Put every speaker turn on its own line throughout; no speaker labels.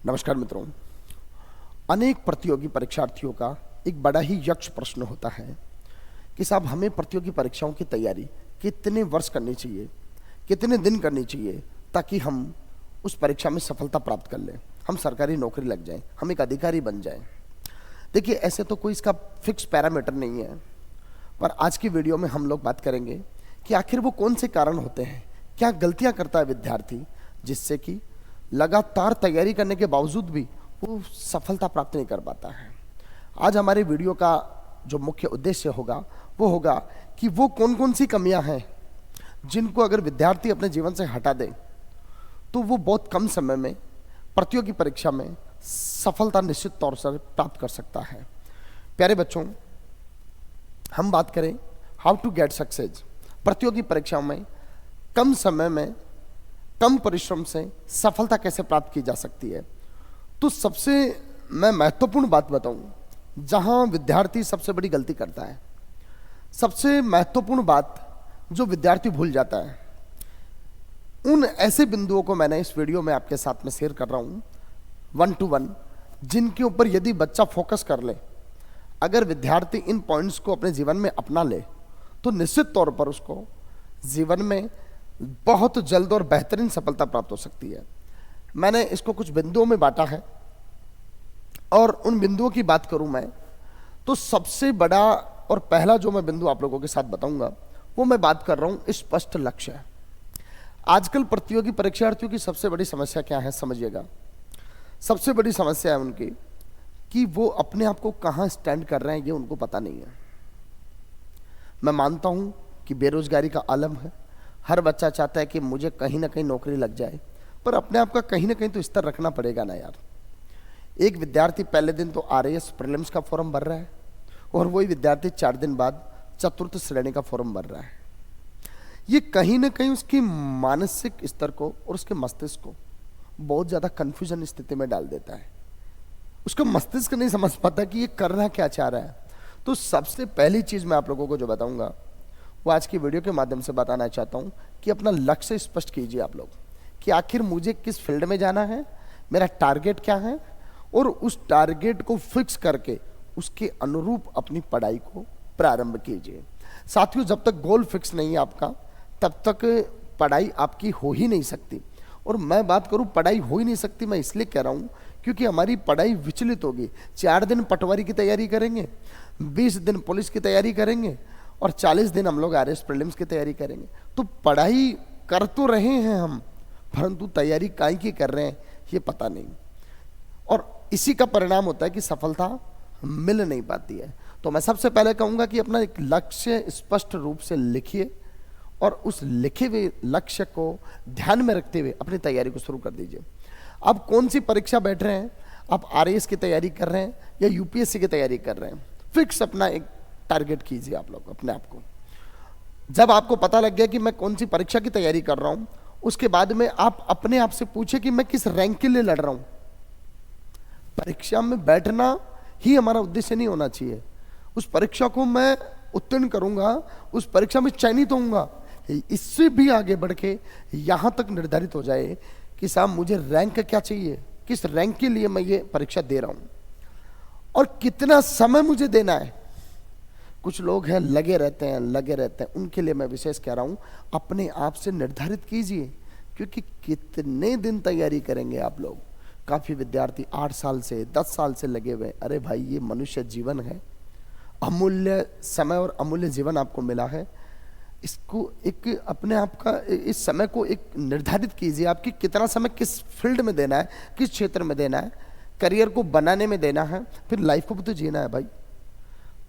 नमस्कार मित्रों। अनेक प्रतियोगी परीक्षार्थियों का एक बड़ा ही यक्ष प्रश्न होता है कि साहब हमें प्रतियोगी परीक्षाओं की तैयारी कितने वर्ष करनी चाहिए, कितने दिन करनी चाहिए ताकि हम उस परीक्षा में सफलता प्राप्त कर लें, हम सरकारी नौकरी लग जाएं, हम एक अधिकारी बन जाएं। देखिए, ऐसे तो कोई इसका फिक्स पैरामीटर नहीं है, पर आज की वीडियो में हम लोग बात करेंगे कि आखिर वो कौन से कारण होते हैं, क्या गलतियां करता है विद्यार्थी जिससे कि लगातार तैयारी करने के बावजूद भी वो सफलता प्राप्त नहीं कर पाता है। आज हमारे वीडियो का जो मुख्य उद्देश्य होगा वो होगा कि वो कौन कौन सी कमियां हैं जिनको अगर विद्यार्थी अपने जीवन से हटा दे तो वो बहुत कम समय में प्रतियोगी परीक्षा में सफलता निश्चित तौर से प्राप्त कर सकता है। प्यारे बच्चों, हम बात करें हाउ टू गेट सक्सेस, प्रतियोगी परीक्षाओं में कम समय में कम परिश्रम से सफलता कैसे प्राप्त की जा सकती है, तो सबसे मैं महत्वपूर्ण बात बताऊं जहां विद्यार्थी सबसे बड़ी गलती करता है, सबसे महत्वपूर्ण बात जो विद्यार्थी भूल जाता है, उन ऐसे बिंदुओं को मैंने इस वीडियो में आपके साथ में शेयर कर रहा हूं 1 to 1, जिनके ऊपर यदि बच्चा फोकस कर ले, अगर विद्यार्थी इन पॉइंट्स को अपने जीवन में अपना ले तो निश्चित तौर पर उसको जीवन में बहुत जल्द और बेहतरीन सफलता प्राप्त हो सकती है। मैंने इसको कुछ बिंदुओं में बांटा है और उन बिंदुओं की बात करूं मैं तो सबसे बड़ा और पहला जो मैं बिंदु आप लोगों के साथ बताऊंगा वो मैं बात कर रहा हूं स्पष्ट लक्ष्य। आजकल प्रतियोगी परीक्षार्थियों की सबसे बड़ी समस्या क्या है, समझिएगा। सबसे बड़ी समस्या है उनकी कि वो अपने आप को कहां स्टैंड कर रहे हैं ये उनको पता नहीं है। मैं मानता हूं कि बेरोजगारी का आलम है, हर बच्चा चाहता है कि मुझे कहीं ना कहीं नौकरी लग जाए, पर अपने आप का कहीं ना कहीं तो स्तर रखना पड़ेगा ना यार। एक विद्यार्थी पहले दिन तो आरएएस प्रीलिम्स का फॉर्म भर रहा है और वही विद्यार्थी 4 दिन बाद चतुर्थ श्रेणी का फॉर्म भर रहा है। ये कहीं ना कहीं उसकी मानसिक स्तर को और उसके मस्तिष्क को बहुत ज्यादा कंफ्यूजन स्थिति में डाल देता है। उसका मस्तिष्क नहीं समझ पाता कि ये करना क्या चाह रहा है। तो सबसे पहली चीज मैं आप लोगों को जो बताऊंगा वो आज की वीडियो के माध्यम से बताना चाहता हूं कि अपना लक्ष्य स्पष्ट कीजिए आप लोग कि आखिर मुझे किस फील्ड में जाना है, मेरा टारगेट क्या है, और उस टारगेट को फिक्स करके उसके अनुरूप अपनी पढ़ाई को प्रारंभ कीजिए। साथियों, जब तक गोल फिक्स नहीं है आपका तब तक पढ़ाई आपकी हो ही नहीं सकती। और मैं बात करूं पढ़ाई हो ही नहीं सकती, मैं इसलिए कह रहा हूं क्योंकि हमारी पढ़ाई विचलित होगी। 4 दिन पटवारी की तैयारी करेंगे, 20 दिन पुलिस की तैयारी करेंगे और 40 दिन हम लोग आरएएस प्रीलिम्स की तैयारी करेंगे। तो पढ़ाई कर तो रहे हैं हम, परंतु तैयारी काहे की कर रहे हैं ये पता नहीं, और इसी का परिणाम होता है कि सफलता मिल नहीं पाती है। तो मैं सबसे पहले कहूंगा कि अपना एक लक्ष्य स्पष्ट रूप से लिखिए और उस लिखे हुए लक्ष्य को ध्यान में रखते हुए अपनी तैयारी को शुरू कर दीजिए। आप कौन सी परीक्षा बैठ रहे हैं, आप आरएएस की तैयारी कर रहे हैं या यूपीएससी की तैयारी कर रहे हैं, फिक्स अपना एक टारगेट कीजिए आप लोग अपने आप को। जब आपको पता लग गया कि मैं कौन सी परीक्षा की तैयारी कर रहा हूं, उसके बाद में आप अपने आप से पूछे कि मैं किस रैंक के लिए लड़ रहा हूं। परीक्षा में बैठना ही हमारा उद्देश्य नहीं होना चाहिए। उस परीक्षा को मैं उत्तीर्ण करूंगा, उस परीक्षा में चयनित होऊंगा, इससे भी आगे बढ़ के यहां तक निर्धारित हो जाए कि साहब मुझे रैंक क्या चाहिए, किस रैंक के लिए मैं ये परीक्षा दे रहा हूं और कितना समय मुझे देना है। कुछ लोग हैं लगे रहते हैं, उनके लिए मैं विशेष कह रहा हूं अपने आप से निर्धारित कीजिए, क्योंकि कितने दिन तैयारी करेंगे आप लोग। काफी विद्यार्थी 8 साल से 10 साल से लगे हुए। अरे भाई, ये मनुष्य जीवन है, अमूल्य समय और अमूल्य जीवन आपको मिला है। इसको एक अपने आप का इस समय को एक निर्धारित कीजिए आपकी कितना समय किस फील्ड में देना है, किस क्षेत्र में देना है, करियर को बनाने में देना है, फिर लाइफ को भी तो जीना है भाई।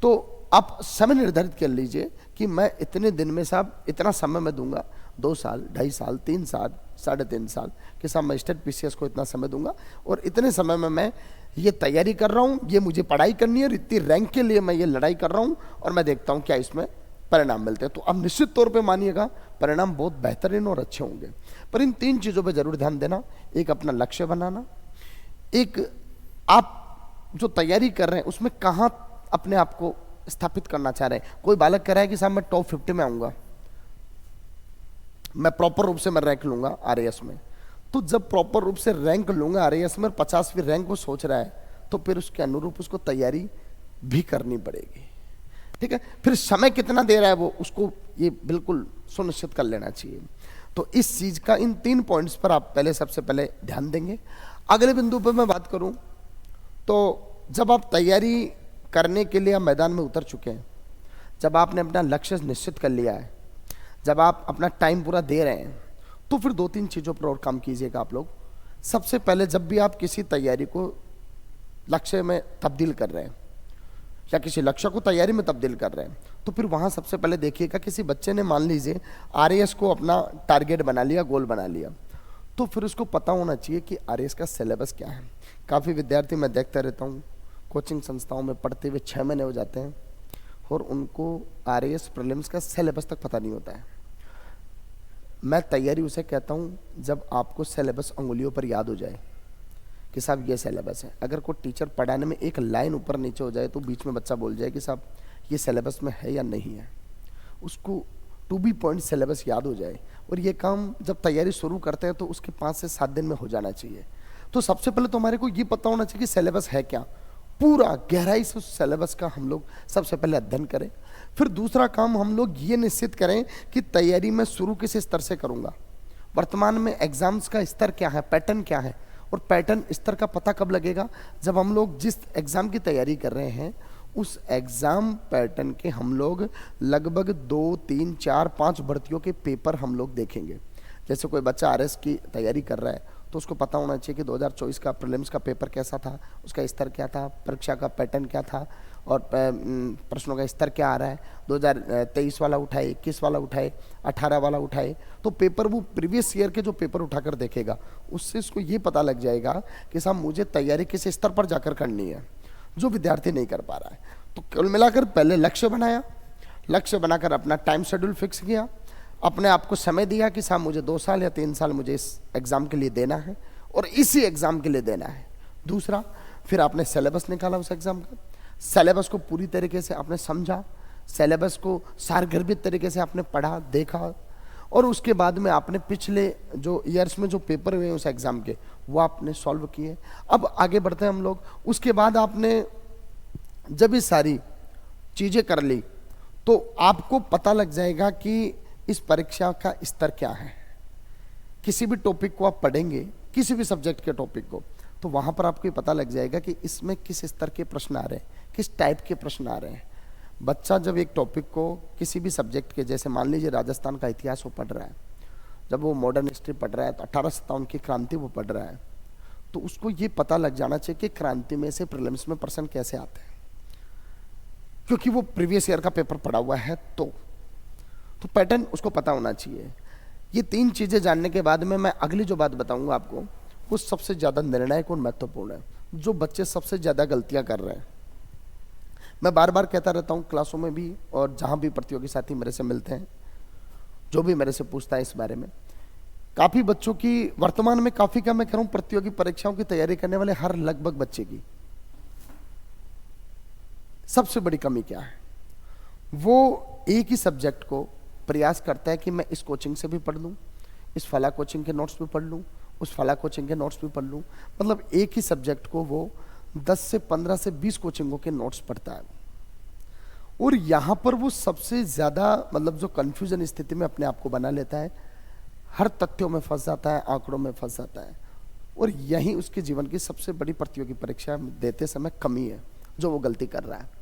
तो आप समय निर्धारित कर लीजिए कि मैं इतने दिन में साहब इतना समय मैं दूंगा, 2 साल, 2.5 साल, 3 साल, 3.5 साल कि साहब मैं स्टेट पीसीएस को इतना समय दूंगा और इतने समय में मैं ये तैयारी कर रहा हूँ, ये मुझे पढ़ाई करनी है और इतनी रैंक के लिए मैं ये लड़ाई कर रहा हूँ और मैं देखता हूँ क्या इसमें परिणाम मिलते हैं। तो अब निश्चित तौर पे मानिएगा परिणाम बहुत बेहतरीन और अच्छे होंगे। पर इन 3 चीज़ों पे जरूर ध्यान देना। एक अपना लक्ष्य बनाना, एक आप जो तैयारी कर रहे हैं उसमें कहाँ अपने आप को स्थापित करना चाह रहे हैं। कोई बालक कह रहा है कि साहब मैं टॉप 50 में आऊंगा, मैं प्रॉपर रूप से मैं रैंक लूंगा आरएएस में, तो जब प्रॉपर रूप से रैंक लूंगा आरएएस में 50वीं रैंक को सोच रहा है, तो फिर उसके अनुरूप उसको तैयारी भी करनी पड़ेगी। ठीक है, फिर समय कितना दे रहा है वो, उसको ये बिल्कुल सुनिश्चित कर लेना चाहिए। तो इस चीज का, इन 3 पॉइंट्स पर आप पहले, सबसे पहले ध्यान देंगे। अगले बिंदु पर मैं बात करूं तो जब आप तैयारी करने के लिए मैदान में उतर चुके हैं, जब आपने अपना लक्ष्य निश्चित कर लिया है, जब आप अपना टाइम पूरा दे रहे हैं, तो फिर 2-3 चीज़ों पर और काम कीजिएगा आप लोग। सबसे पहले, जब भी आप किसी तैयारी को लक्ष्य में तब्दील कर रहे हैं या किसी लक्ष्य को तैयारी में तब्दील कर रहे हैं, तो फिर वहाँ सबसे पहले देखिएगा, किसी बच्चे ने मान लीजिए आरएएस को अपना टारगेट बना लिया, गोल बना लिया, तो फिर उसको पता होना चाहिए कि आरएएस का सिलेबस क्या है। काफ़ी विद्यार्थी मैं देखता रहता हूँ, कोचिंग संस्थाओं में पढ़ते हुए 6 महीने हो जाते हैं और उनको आरएएस प्रीलिम्स का सिलेबस तक पता नहीं होता है। मैं तैयारी उसे कहता हूँ जब आपको सिलेबस अंगुलियों पर याद हो जाए कि साहब ये सिलेबस है। अगर कोई टीचर पढ़ाने में एक लाइन ऊपर नीचे हो जाए तो बीच में बच्चा बोल जाए कि साहब ये सिलेबस में है या नहीं है, उसको टू बी पॉइंट सिलेबस याद हो जाए। और ये काम जब तैयारी शुरू करते हैं तो उसके 5 से 7 दिन में हो जाना चाहिए। तो सबसे पहले तो हमारे को ये पता होना चाहिए कि सिलेबस है क्या, पूरा गहराई से उस सिलेबस का हम लोग सबसे पहले अध्ययन करें। फिर दूसरा काम हम लोग ये निश्चित करें कि तैयारी में शुरू किस स्तर से करूँगा, वर्तमान में एग्जाम्स का स्तर क्या है, पैटर्न क्या है। और पैटर्न स्तर का पता कब लगेगा, जब हम लोग जिस एग्ज़ाम की तैयारी कर रहे हैं उस एग्ज़ाम पैटर्न के हम लोग लगभग 2, 3, 4, 5 भर्तियों के पेपर हम लोग देखेंगे। जैसे कोई बच्चा आरएस की तैयारी कर रहा है तो उसको पता होना चाहिए कि 2024 का प्रीलिम्स का पेपर कैसा था, उसका स्तर क्या था, परीक्षा का पैटर्न क्या था और प्रश्नों का स्तर क्या आ रहा है। 2023 वाला उठाए, 21 वाला उठाए, 18 वाला उठाए, तो पेपर वो प्रीवियस ईयर के जो पेपर उठाकर देखेगा उससे उसको ये पता लग जाएगा कि साहब मुझे तैयारी किस स्तर पर जाकर करनी है, जो विद्यार्थी नहीं कर पा रहा है। तो कुल मिलाकर पहले लक्ष्य बनाया, लक्ष्य बनाकर अपना टाइम शेड्यूल फिक्स किया, अपने आप को समय दिया कि साहब मुझे 2 साल या 3 साल मुझे इस एग्ज़ाम के लिए देना है और इसी एग्ज़ाम के लिए देना है। दूसरा, फिर आपने सिलेबस निकाला उस एग्ज़ाम का, सिलेबस को पूरी तरीके से आपने समझा, सिलेबस को सारगर्भित तरीके से आपने पढ़ा, देखा और उसके बाद में आपने पिछले जो ईयर्स में जो पेपर हुए उस एग्ज़ाम के वो आपने सॉल्व किए। अब आगे बढ़ते हैं हम लोग। उसके बाद आपने जब ये सारी चीज़ें कर ली तो आपको पता लग जाएगा कि इस परीक्षा का स्तर क्या है। किसी भी टॉपिक को आप पढ़ेंगे, किसी भी सब्जेक्ट के टॉपिक को, तो वहाँ पर आपको पता लग जाएगा कि इसमें किस स्तर के प्रश्न आ रहे हैं, किस टाइप के प्रश्न आ रहे हैं। बच्चा जब एक टॉपिक को किसी भी सब्जेक्ट के, जैसे मान लीजिए राजस्थान का इतिहास वो पढ़ रहा है, जब वो मॉडर्न हिस्ट्री पढ़ रहा है तो 1857 की क्रांति वो पढ़ रहा है, तो उसको ये पता लग जाना चाहिए कि क्रांति में से प्रीलिम्स में प्रश्न कैसे आते हैं, क्योंकि वो प्रीवियस ईयर का पेपर पढ़ा हुआ है। तो पैटर्न उसको पता होना चाहिए। ये 3 चीज़ें जानने के बाद में मैं अगली जो बात बताऊंगा आपको, वो सबसे ज़्यादा निर्णायक और महत्वपूर्ण है, जो बच्चे सबसे ज़्यादा गलतियां कर रहे हैं। मैं बार बार कहता रहता हूँ क्लासों में भी और जहाँ भी प्रतियोगी साथी मेरे से मिलते हैं, जो भी मेरे से पूछता है इस बारे में, काफ़ी बच्चों की वर्तमान में, काफ़ी क्या मैं कह रहा हूँ, प्रतियोगी परीक्षाओं की तैयारी करने वाले हर लगभग बच्चे की सबसे बड़ी कमी क्या है, वो एक ही सब्जेक्ट को प्रयास करता है कि मैं इस कोचिंग से भी पढ़ लूँ, इस फला कोचिंग के नोट्स भी पढ़ लूँ, उस फला कोचिंग के नोट्स भी पढ़ लूँ। मतलब एक ही सब्जेक्ट को वो 10 से 15 से 20 कोचिंगों के नोट्स पढ़ता है और यहाँ पर वो सबसे ज़्यादा मतलब जो कन्फ्यूजन स्थिति में अपने आप को बना लेता है, हर तथ्यों में फंस जाता है, आंकड़ों में फंस जाता है और यही उसके जीवन की सबसे बड़ी प्रतियोगी परीक्षा देते समय कमी है जो वो गलती कर रहा है।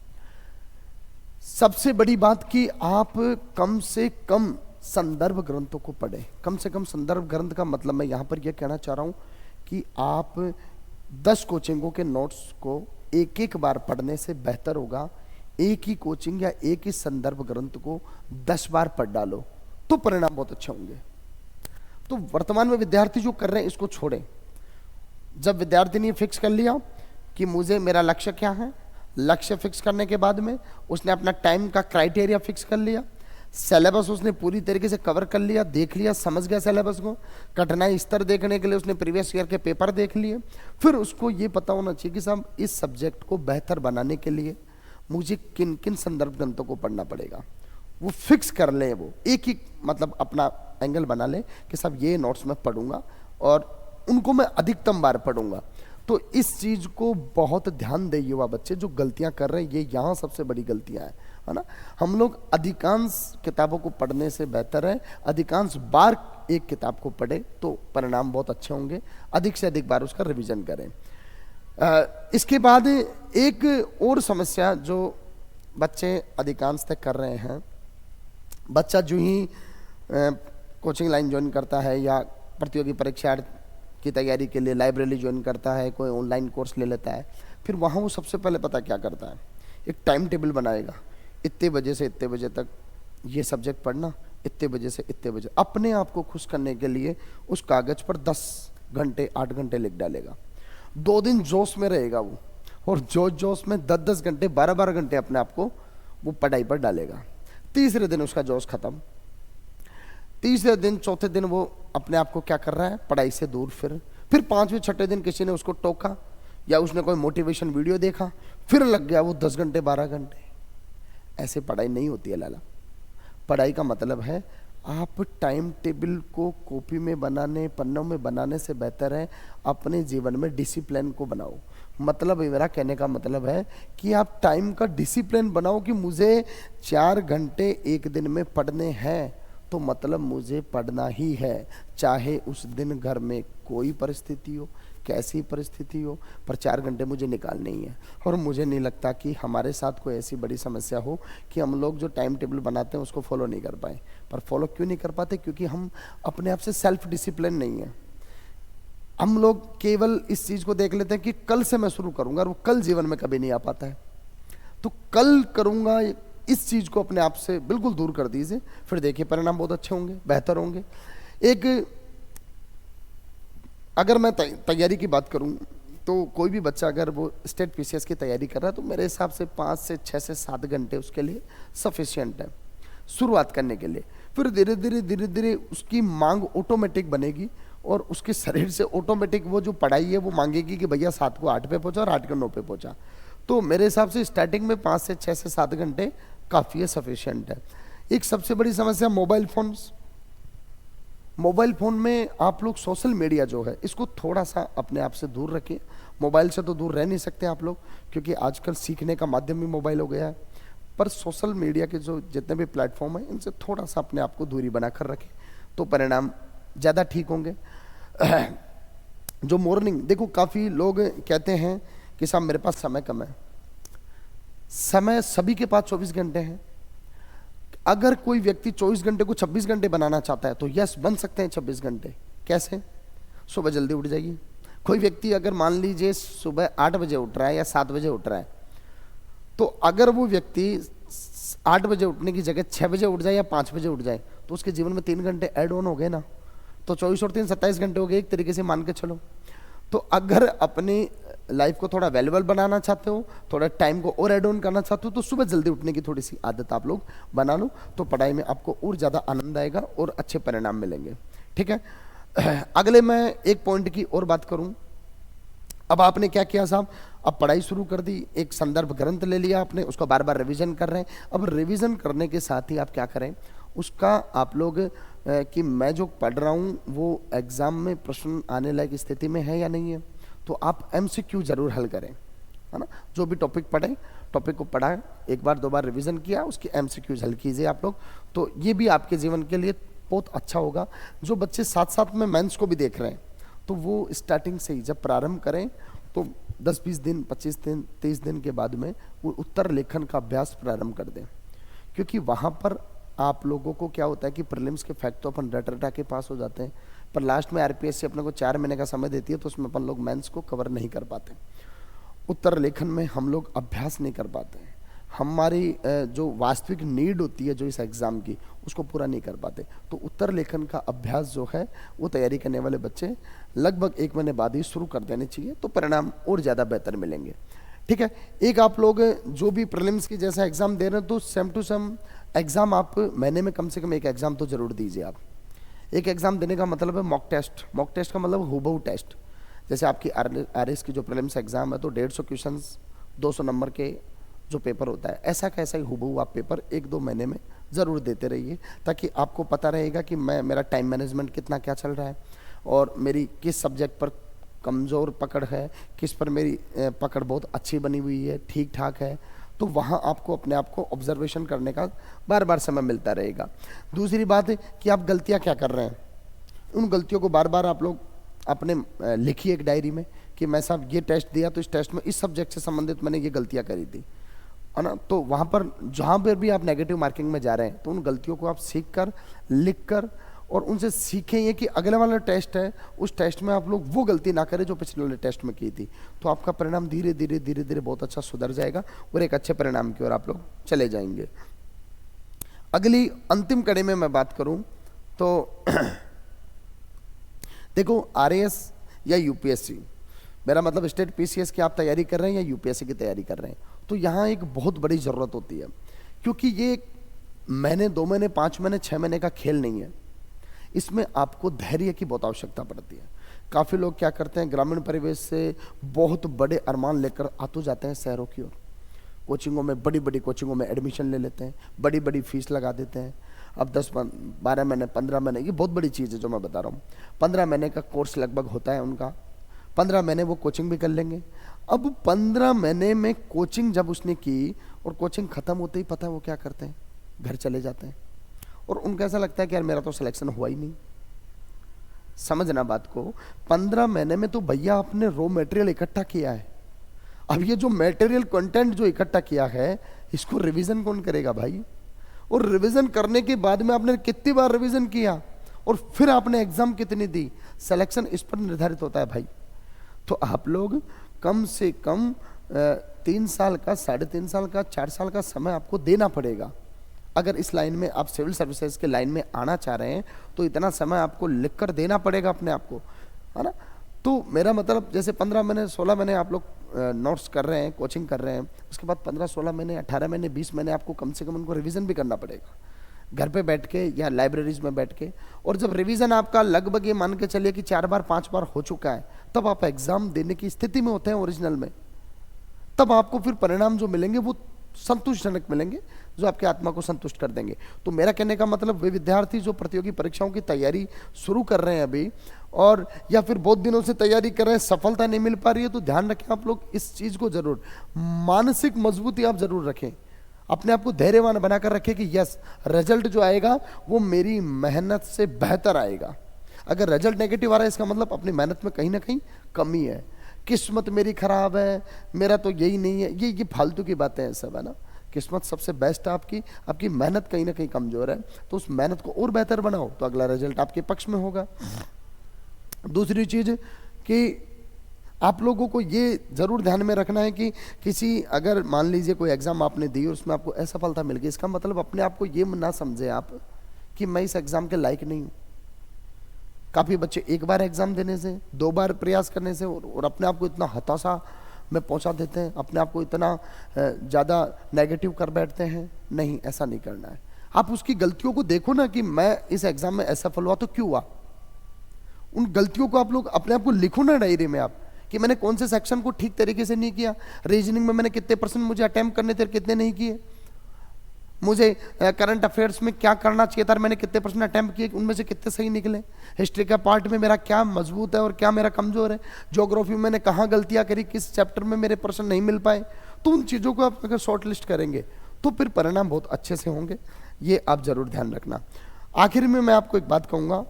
सबसे बड़ी बात कि आप कम से कम संदर्भ ग्रंथों को पढ़ें। कम से कम संदर्भ ग्रंथ का मतलब मैं यहाँ पर यह कहना चाह रहा हूँ कि आप 10 कोचिंगों के नोट्स को एक एक बार पढ़ने से बेहतर होगा एक ही कोचिंग या एक ही संदर्भ ग्रंथ को 10 बार पढ़ डालो, तो परिणाम बहुत अच्छे होंगे। तो वर्तमान में विद्यार्थी जो कर रहे हैं इसको छोड़ें। जब विद्यार्थी ने फिक्स कर लिया कि मुझे मेरा लक्ष्य क्या है, लक्ष्य फिक्स करने के बाद में उसने अपना टाइम का क्राइटेरिया फिक्स कर लिया, सिलेबस उसने पूरी तरीके से कवर कर लिया, देख लिया, समझ गया सिलेबस को, कठिनाई स्तर देखने के लिए उसने प्रीवियस ईयर के पेपर देख लिए। फिर उसको ये पता होना चाहिए कि साहब इस सब्जेक्ट को बेहतर बनाने के लिए मुझे किन किन संदर्भ ग्रंथों को पढ़ना पड़ेगा। वो फिक्स कर ले, वो एक ही मतलब अपना एंगल बना ले कि साहब ये नोट्स मैं पढ़ूंगा और उनको मैं अधिकतम बार पढ़ूंगा। तो इस चीज को बहुत ध्यान दे युवा बच्चे, जो गलतियां कर रहे हैं ये यहाँ सबसे बड़ी गलतियां हैं, है ना। हम लोग अधिकांश किताबों को पढ़ने से बेहतर है अधिकांश बार एक किताब को पढ़े तो परिणाम बहुत अच्छे होंगे। अधिक से अधिक बार उसका रिवीजन करें। इसके बाद एक और समस्या जो बच्चे अधिकांश तक कर रहे हैं, बच्चा जो ही कोचिंग लाइन ज्वाइन करता है या प्रतियोगी परीक्षा की तैयारी के लिए लाइब्रेरी ज्वाइन करता है, कोई ऑनलाइन कोर्स ले लेता है, फिर वहाँ वो सबसे पहले पता क्या करता है, एक टाइम टेबल बनाएगा, इतने बजे से इतने बजे तक ये सब्जेक्ट पढ़ना, इतने बजे से इतने बजे। अपने आप को खुश करने के लिए उस कागज पर 10 घंटे 8 घंटे लिख डालेगा। 2 दिन जोश में रहेगा वो, और जोश में 10-10 घंटे 12-12 घंटे अपने आप को वो पढ़ाई पर डालेगा। तीसरे दिन उसका जोश खत्म, तीसरे दिन चौथे दिन वो अपने आप को क्या कर रहा है, पढ़ाई से दूर। फिर 5वें 6ठे दिन किसी ने उसको टोका या उसने कोई मोटिवेशन वीडियो देखा, फिर लग गया वो 10 घंटे 12 घंटे। ऐसे पढ़ाई नहीं होती है लाला। पढ़ाई का मतलब है आप टाइम टेबल को कॉपी में बनाने, पन्नों में बनाने से बेहतर है अपने जीवन में डिसिप्लिन को बनाओ। मतलब मेरा कहने का मतलब है कि आप टाइम का डिसिप्लिन बनाओ कि मुझे 4 घंटे एक दिन में पढ़ने हैं, तो मतलब मुझे पढ़ना ही है, चाहे उस दिन घर में कोई परिस्थिति हो, कैसी परिस्थिति हो, पर 4 घंटे मुझे निकालने ही है। और मुझे नहीं लगता कि हमारे साथ कोई ऐसी बड़ी समस्या हो कि हम लोग जो टाइम टेबल बनाते हैं उसको फॉलो नहीं कर पाए। पर फॉलो क्यों नहीं कर पाते? क्योंकि हम अपने आप से सेल्फ डिसिप्लिन नहीं है। हम लोग केवल इस चीज को देख लेते हैं कि कल से मैं शुरू करूंगा, और वो कल जीवन में कभी नहीं आ पाता है। तो कल करूंगा इस चीज को अपने आप से बिल्कुल दूर कर दीजिए, फिर देखिए परिणाम बहुत अच्छे होंगे, बेहतर होंगे। अगर मैं तैयारी की बात करूं तो कोई भी बच्चा अगर वो स्टेट पीसीएस की तैयारी कर रहा है तो मेरे हिसाब से 5 से 6 से 7 घंटे उसके लिए सफिशिएंट है शुरुआत करने के लिए। फिर धीरे धीरे उसकी मांग ऑटोमेटिक बनेगी, और उसके शरीर से ऑटोमेटिक वो जो पढ़ाई है वो मांगेगी कि भैया 7 को 8 पे पहुंचा और 8 को 9 पे पहुंचा। तो मेरे हिसाब से स्टार्टिंग में 5 से 6 से 7 घंटे काफ़ी है, सफिशिएंट है। एक सबसे बड़ी समस्या मोबाइल फ़ोन में आप लोग सोशल मीडिया जो है इसको थोड़ा सा अपने आप से दूर रखें। मोबाइल से तो दूर रह नहीं सकते आप लोग, क्योंकि आजकल सीखने का माध्यम भी मोबाइल हो गया है, पर सोशल मीडिया के जो जितने भी प्लेटफॉर्म हैं इनसे थोड़ा सा अपने आप को दूरी बनाकर रखें तो परिणाम ज़्यादा ठीक होंगे। जो मॉर्निंग, देखो काफ़ी लोग कहते हैं कि साहब मेरे पास समय कम है। समय सभी के पास 24 घंटे हैं। अगर कोई व्यक्ति 24 घंटे को 26 घंटे बनाना चाहता है तो यस, बन सकते हैं 26 घंटे। कैसे? सुबह जल्दी उठ जाइए। कोई व्यक्ति अगर मान लीजिए सुबह 8 बजे उठ रहा है या 7 बजे उठ रहा है, तो अगर वो व्यक्ति 8 बजे उठने की जगह 6 बजे उठ जाए या 5 बजे उठ जाए तो उसके जीवन में 3 घंटे ऐड ऑन हो गए ना। तो 24 और 3 27 घंटे हो गए एक तरीके से मान के चलो। तो अगर अपनी लाइफ को थोड़ा वैल्यूबल बनाना चाहते हो, थोड़ा टाइम को और एड ऑन करना चाहते हो, तो सुबह जल्दी उठने की थोड़ी सी आदत आप लोग बना लो, तो पढ़ाई में आपको और ज़्यादा आनंद आएगा और अच्छे परिणाम मिलेंगे। ठीक है, अगले मैं एक पॉइंट की और बात करूं। अब आपने क्या किया साहब, अब पढ़ाई शुरू कर दी, एक संदर्भ ग्रंथ ले लिया आपने, उसको बार बार रिवीजन कर रहे हैं। अब रिवीजन करने के साथ ही आप क्या करें, उसका आप लोग कि मैं जो पढ़ रहा हूँ वो एग्जाम में प्रश्न आने लायक स्थिति में है या नहीं है, तो आप एमसीक्यू जरूर हल करें, है ना। जो भी टॉपिक पढ़े, टॉपिक को पढ़ा, एक बार 2 बार रिवीजन किया, उसकी एमसीक्यूज हल कीजिए आप लोग, तो ये भी आपके जीवन के लिए बहुत अच्छा होगा। जो बच्चे साथ साथ में मेंस को भी देख रहे हैं तो वो स्टार्टिंग से ही जब प्रारंभ करें तो 10-20 दिन, 25 दिन, 30 दिन के बाद में वो उत्तर लेखन का अभ्यास प्रारंभ कर दें, क्योंकि वहाँ पर आप लोगों को क्या होता है कि प्रीलिम्स के फैक्ट तो अपन रटा के पास हो जाते हैं, पर लास्ट में आरपीएससी अपने को 4 महीने का समय देती है, तो उसमें अपन लोग मेंस को कवर नहीं कर पाते। उत्तर लेखन में हम लोग अभ्यास नहीं कर पाते हैं, हमारी जो वास्तविक नीड होती है जो इस एग्ज़ाम की उसको पूरा नहीं कर पाते। तो उत्तर लेखन का अभ्यास जो है वो तैयारी करने वाले बच्चे लगभग 1 महीने बाद ही शुरू कर देने चाहिए, तो परिणाम और ज़्यादा बेहतर मिलेंगे। ठीक है, एक आप लोग जो भी प्रीलिम्स की जैसा एग्ज़ाम दे रहे हैं तो सेम टू सेम एग्ज़ाम आप महीने में कम से कम एक एग्ज़ाम तो ज़रूर दीजिए। आप एक एग्ज़ाम देने का मतलब है मॉक टेस्ट। मॉक टेस्ट का मतलब हुबहू टेस्ट। जैसे आपकी आरएस की जो प्रीलिम्स एग्ज़ाम है तो 150 क्वेश्चंस 200 नंबर के जो पेपर होता है, ऐसा का ऐसा ही हुबहू आप पेपर 1-2 महीने में ज़रूर देते रहिए, ताकि आपको पता रहेगा कि मेरा टाइम मैनेजमेंट कितना क्या चल रहा है। और मेरी किस सब्जेक्ट पर कमज़ोर पकड़ है, किस पर मेरी पकड़ बहुत अच्छी बनी हुई है, ठीक ठाक है। तो वहाँ आपको अपने आप को ऑब्जर्वेशन करने का बार बार समय मिलता रहेगा। दूसरी बात है कि आप गलतियाँ क्या कर रहे हैं, उन गलतियों को बार बार आप लोग अपने लिखिए एक डायरी में कि मैं साहब ये टेस्ट दिया तो इस टेस्ट में इस सब्जेक्ट से संबंधित मैंने ये गलतियाँ करी थी, है ना। तो वहाँ पर जहाँ पर भी आप नेगेटिव मार्किंग में जा रहे हैं तो उन गलतियों को आप सीख कर, लिख कर और उनसे सीखें ये कि अगले वाला टेस्ट है उस टेस्ट में आप लोग वो गलती ना करें जो पिछले वाले टेस्ट में की थी। तो आपका परिणाम धीरे धीरे धीरे धीरे बहुत अच्छा सुधर जाएगा और एक अच्छे परिणाम की ओर आप लोग चले जाएंगे। अगली अंतिम कड़ी में मैं बात करूं तो देखो, आरएएस या यूपीएससी, मेरा मतलब स्टेट पीसीएस की आप तैयारी कर रहे हैं या यूपीएससी की तैयारी कर रहे हैं, तो यहाँ एक बहुत बड़ी ज़रूरत होती है, क्योंकि ये महीने, 2 महीने, 5 महीने, 6 महीने का खेल नहीं है। इसमें आपको धैर्य की बहुत आवश्यकता पड़ती है। काफ़ी लोग क्या करते हैं, ग्रामीण परिवेश से बहुत बड़े अरमान लेकर आ तो जाते हैं शहरों की ओर, कोचिंगों में, बड़ी बड़ी कोचिंगों में एडमिशन ले लेते हैं, बड़ी बड़ी फीस लगा देते हैं। अब 10, 12 महीने, 15 महीने, ये बहुत बड़ी चीज़ है जो मैं बता रहा हूँ। 15 महीने का कोर्स लगभग होता है उनका, 15 महीने वो कोचिंग भी कर लेंगे। अब 15 महीने में कोचिंग जब उसने की और कोचिंग ख़त्म होते ही पता है वो क्या करते हैं, घर चले जाते हैं और उनको ऐसा लगता है कि यार मेरा तो सिलेक्शन हुआ ही नहीं। समझना बात को, 15 महीने में तो भैया आपने रॉ मटेरियल इकट्ठा किया है। अब ये जो मटेरियल कंटेंट जो इकट्ठा किया है इसको रिवीजन कौन करेगा भाई? और रिवीजन करने के बाद में आपने कितनी बार रिवीजन किया और फिर आपने एग्जाम कितनी दी, सिलेक्शन इस पर निर्धारित होता है भाई। तो आप लोग कम से कम 3 साल का, 3.5 साल का, 4 साल का समय आपको देना पड़ेगा। अगर इस लाइन में आप सिविल सर्विसेज के लाइन में आना चाह रहे हैं तो इतना समय आपको लिख कर देना पड़ेगा अपने आप को, है ना। तो मेरा मतलब जैसे 15 महीने, 16 महीने आप लोग नोट्स कर रहे हैं, कोचिंग कर रहे हैं, उसके बाद 15, 16 महीने, 18 महीने, 20 महीने आपको कम से कम उनको रिवीजन भी करना पड़ेगा घर पे बैठ के या लाइब्रेरीज में बैठ के। और जब रिवीजन आपका लगभग ये मान के चलिए कि 4 बार 5 बार हो चुका है, तब आप एग्जाम देने की स्थिति में होते हैं ओरिजिनल में। तब आपको फिर परिणाम जो मिलेंगे वो संतुष्टजनक मिलेंगे, जो आपके आत्मा को संतुष्ट कर देंगे। तो मेरा कहने का मतलब, वे विद्यार्थी जो प्रतियोगी परीक्षाओं की तैयारी शुरू कर रहे हैं अभी, और या फिर बहुत दिनों से तैयारी कर रहे हैं, सफलता नहीं मिल पा रही है, तो ध्यान रखें आप लोग इस चीज को जरूर, मानसिक मजबूती आप जरूर रखें, अपने आप को धैर्यवान बनाकर रखें कि यस, रिजल्ट जो आएगा वो मेरी मेहनत से बेहतर आएगा। अगर रिजल्ट नेगेटिव आ रहा है इसका मतलब अपनी मेहनत में कहीं ना कहीं कमी है, किस्मत मेरी खराब है, मेरा तो यही नहीं है, ये फालतू की बातें हैं सब, है ना। किस्मत सबसे बेस्ट है आपकी, आपकी मेहनत कहीं ना कहीं कमजोर है, तो उस मेहनत को और बेहतर बनाओ तो अगला रिजल्ट आपके पक्ष में होगा। दूसरी चीज कि आप लोगों को ये जरूर ध्यान में रखना है कि किसी, अगर मान लीजिए कोई एग्जाम आपने दी और उसमें आपको असफलता मिल गई, इसका मतलब अपने आप को ये ना समझे आप कि मैं इस एग्जाम के लायक नहीं हूं। काफी बच्चे एक बार एग्जाम देने से, 2 बार प्रयास करने से और अपने आप को इतना हताशा में पहुंचा देते हैं, अपने आप को इतना ज्यादा नेगेटिव कर बैठते हैं। नहीं, ऐसा नहीं करना है। आप उसकी गलतियों को देखो ना कि मैं इस एग्जाम में असफल हुआ तो क्यों हुआ, उन गलतियों को आप लोग अपने आप को लिखो ना डायरी में आप, कि मैंने कौन से सेक्शन को ठीक तरीके से नहीं किया, रीजनिंग में मैंने कितने % मुझे अटेम्प्ट करने थे, कितने नहीं किए, मुझे करंट अफेयर्स में क्या करना चाहिए था, मैंने कितने % अटेम्प्ट किए, उनमें से कितने सही निकले, हिस्ट्री का पार्ट में मेरा क्या मजबूत है और क्या मेरा कमजोर है, ज्योग्राफी में मैंने कहाँ गलतियां करी, किस चैप्टर में मेरे % नहीं मिल पाए। तो उन चीज़ों को आप अगर शॉर्ट लिस्ट करेंगे तो फिर परिणाम बहुत अच्छे से होंगे, ये आप जरूर ध्यान रखना। आखिर में मैं आपको एक बात कहूँगा,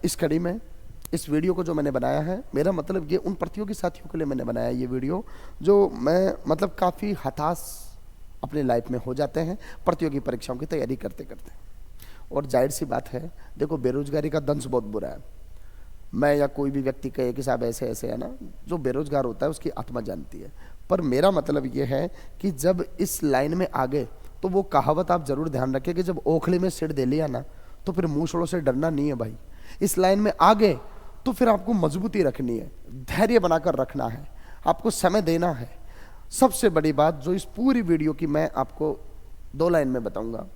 इस कड़ी में इस वीडियो को जो मैंने बनाया है, मेरा मतलब ये उन प्रतियोगी साथियों के लिए मैंने बनाया ये वीडियो, जो मैं मतलब काफ़ी हताश अपने लाइफ में हो जाते हैं प्रतियोगी परीक्षाओं की तैयारी करते करते। और जाहिर सी बात है, देखो बेरोजगारी का दंश बहुत बुरा है। मैं या कोई भी व्यक्ति कहे कि साहब ऐसे ऐसे है ना, जो बेरोजगार होता है उसकी आत्मा जानती है। पर मेरा मतलब ये है कि जब इस लाइन में आ गए तो वो कहावत आप जरूर ध्यान रखें कि जब ओखली में सिर दे लिया ना तो फिर मूसड़ों से डरना नहीं है भाई। इस लाइन में आ गए तो फिर आपको मजबूती रखनी है, धैर्य बनाकर रखना है, आपको समय देना है। सबसे बड़ी बात जो इस पूरी वीडियो की मैं आपको 2 लाइन में बताऊंगा,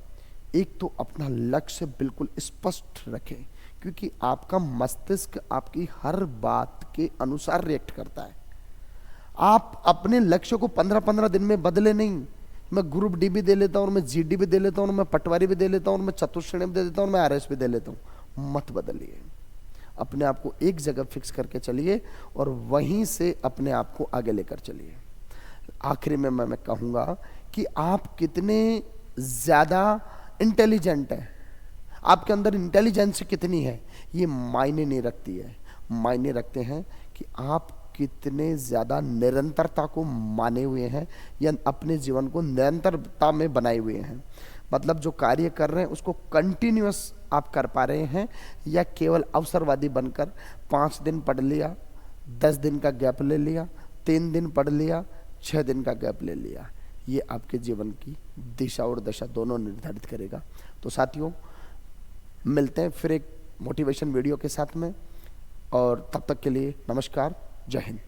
एक तो अपना लक्ष्य बिल्कुल स्पष्ट रखें, क्योंकि आपका मस्तिष्क आपकी हर बात के अनुसार रिएक्ट करता है। आप अपने लक्ष्य को 15-15 दिन में बदले नहीं, मैं ग्रुप डी भी दे लेता हूं, मैं जीडी भी दे लेता हूं, मैं पटवारी भी दे लेता हूं, मैं चतुश्रेणी भी दे देता हूं, मैं आरएस भी दे लेता हूं, मत बदलिए। अपने आप को एक जगह फिक्स करके चलिए और वहीं से अपने आप को आगे लेकर चलिए। आखिरी में मैं कहूँगा कि आप कितने ज़्यादा इंटेलिजेंट हैं, आपके अंदर इंटेलिजेंस कितनी है, ये मायने नहीं रखती है। मायने रखते हैं कि आप कितने ज़्यादा निरंतरता को माने हुए हैं या अपने जीवन को निरंतरता में बनाए हुए हैं। मतलब जो कार्य कर रहे हैं उसको कंटिन्यूअस आप कर पा रहे हैं, या केवल अवसरवादी बनकर 5 दिन पढ़ लिया, 10 दिन का गैप ले लिया, 3 दिन पढ़ लिया, 6 दिन का गैप ले लिया। ये आपके जीवन की दिशा और दशा दोनों निर्धारित करेगा। तो साथियों, मिलते हैं फिर एक मोटिवेशन वीडियो के साथ में, और तब तक के लिए नमस्कार, जय हिंद।